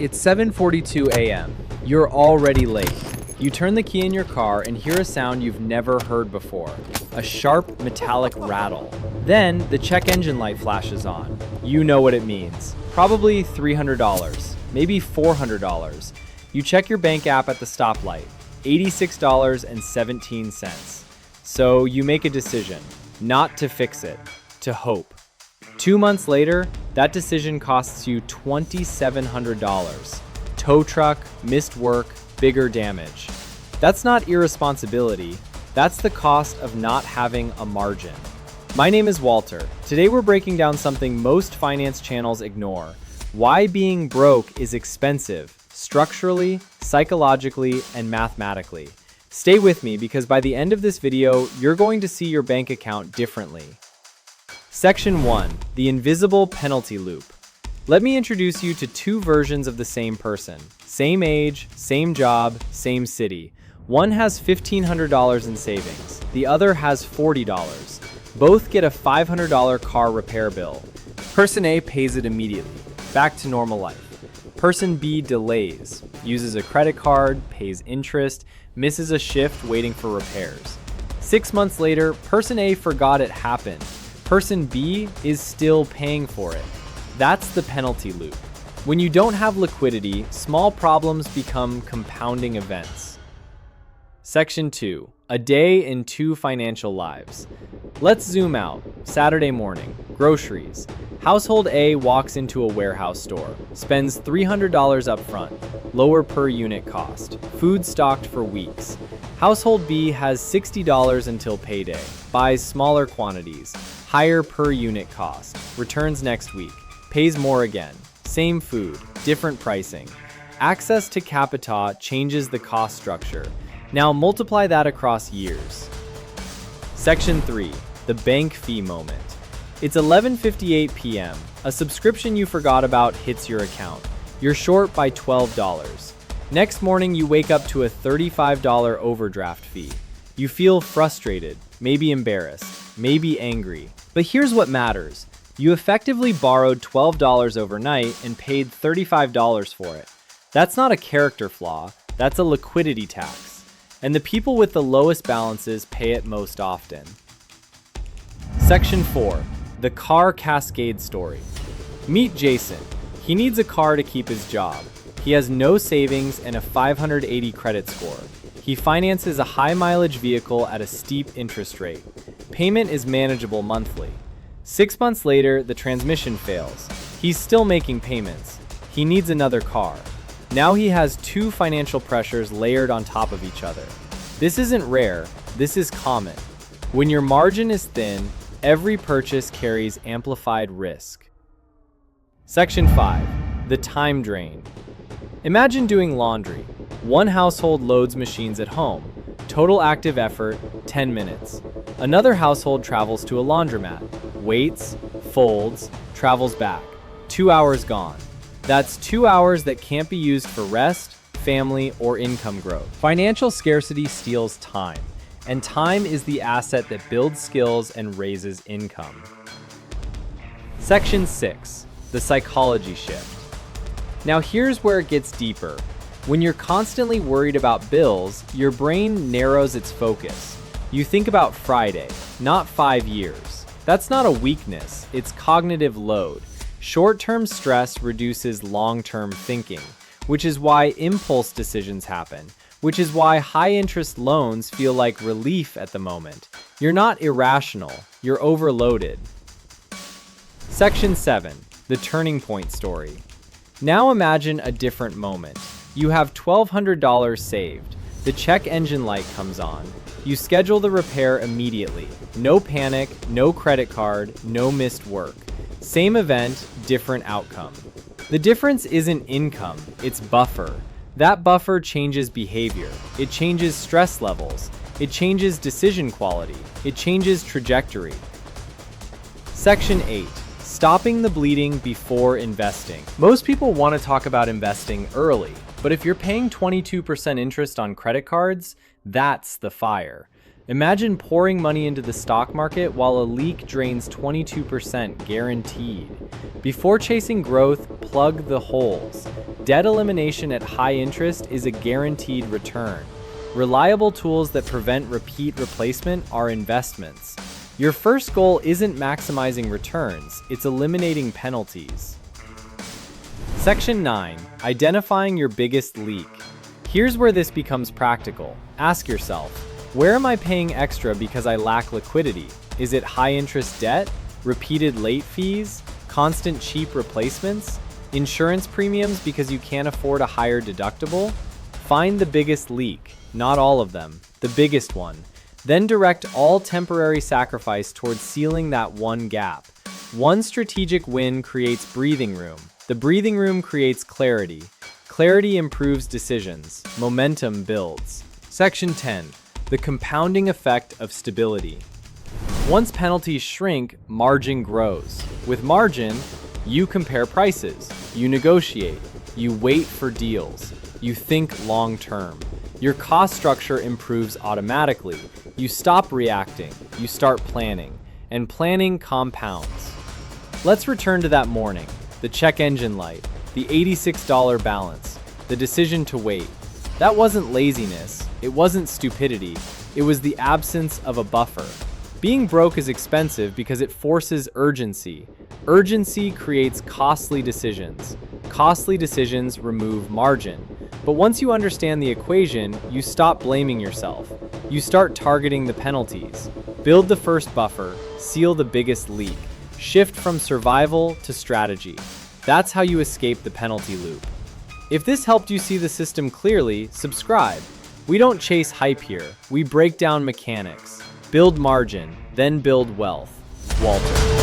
It's 7:42 a.m. You're already late. You turn the key in your car and hear a sound you've never heard before, a sharp metallic rattle. Then the check engine light flashes on. You know what it means. Probably $300, maybe $400. You check your bank app at the stoplight, $86.17. So you make a decision, not to fix it, to hope. 2 months later, that decision costs you $2,700. Tow truck, missed work, bigger damage. That's not irresponsibility. That's the cost of not having a margin. My name is Walter. Today we're breaking down something most finance channels ignore. Why being broke is expensive, structurally, psychologically, and mathematically. Stay with me because by the end of this video, you're going to see your bank account differently. Section 1. The invisible penalty loop. Let me introduce you to two versions of the same person. Same age, same job, same city. One has $1,500 in savings. The other has $40. Both get a $500 car repair bill. Person A pays it immediately. Back to normal life. Person B delays, uses a credit card, pays interest, misses a shift waiting for repairs. 6 months later, person A forgot it happened. Person B is still paying for it. That's the penalty loop. When you don't have liquidity, small problems become compounding events. Section 2. A day in two financial lives. Let's zoom out. Saturday morning. Groceries. Household A walks into a warehouse store, spends $300 up front, lower per unit cost, food stocked for weeks. Household B has $60 until payday, buys smaller quantities, higher per unit cost, returns next week, pays more again, same food, different pricing. Access to capital changes the cost structure. Now multiply that across years. Section 3. The bank fee moment. It's 11:58 p.m. A subscription you forgot about hits your account. You're short by $12. Next morning, you wake up to a $35 overdraft fee. You feel frustrated, maybe embarrassed, maybe angry. But here's what matters. You effectively borrowed $12 overnight and paid $35 for it. That's not a character flaw, that's a liquidity tax. And the people with the lowest balances pay it most often. Section 4. The car cascade story. Meet Jason. He needs a car to keep his job. He has no savings and a 580 credit score. He finances a high-mileage vehicle at a steep interest rate. Payment is manageable monthly. 6 months later, the transmission fails. He's still making payments. He needs another car. Now he has two financial pressures layered on top of each other. This isn't rare, this is common. When your margin is thin, every purchase carries amplified risk. Section 5. The time drain. Imagine doing laundry. One household loads machines at home. Total active effort, 10 minutes. Another household travels to a laundromat, waits, folds, travels back. 2 hours gone. That's 2 hours that can't be used for rest, family, or income growth. Financial scarcity steals time, and time is the asset that builds skills and raises income. Section 6. The psychology shift. Now here's where it gets deeper. When you're constantly worried about bills, your brain narrows its focus. You think about Friday, not 5 years. That's not a weakness, it's cognitive load. Short-term stress reduces long-term thinking, which is why impulse decisions happen, which is why high-interest loans feel like relief at the moment. You're not irrational, you're overloaded. Section 7. The turning point story. Now imagine a different moment. You have $1,200 saved. The check engine light comes on. You schedule the repair immediately. No panic, no credit card, no missed work. Same event, different outcome. The difference isn't income, it's buffer. That buffer changes behavior. It changes stress levels. It changes decision quality. It changes trajectory. Section 8. Stopping the bleeding before investing. Most people want to talk about investing early, but if you're paying 22% interest on credit cards, that's the fire. Imagine pouring money into the stock market while a leak drains 22% guaranteed. Before chasing growth, plug the holes. Debt elimination at high interest is a guaranteed return. Reliable tools that prevent repeat replacement are investments. Your first goal isn't maximizing returns, it's eliminating penalties. Section 9. Identifying your biggest leak. Here's where this becomes practical. Ask yourself, where am I paying extra because I lack liquidity? Is it high-interest debt, repeated late fees, constant cheap replacements, insurance premiums because you can't afford a higher deductible? Find the biggest leak, not all of them, the biggest one. Then direct all temporary sacrifice towards sealing that one gap. One strategic win creates breathing room. The breathing room creates clarity. Clarity improves decisions. Momentum builds. Section 10. The compounding effect of stability. Once penalties shrink, margin grows. With margin, you compare prices, you negotiate, you wait for deals, you think long term. Your cost structure improves automatically. You stop reacting, you start planning, and planning compounds. Let's return to that morning, the check engine light, the $86 balance, the decision to wait. That wasn't laziness, it wasn't stupidity, it was the absence of a buffer. Being broke is expensive because it forces urgency. Urgency creates costly decisions. Costly decisions remove margin. But once you understand the equation, you stop blaming yourself. You start targeting the penalties. Build the first buffer, seal the biggest leak. Shift from survival to strategy. That's how you escape the penalty loop. If this helped you see the system clearly, subscribe. We don't chase hype here, we break down mechanics. Build margin, then build wealth. Walter.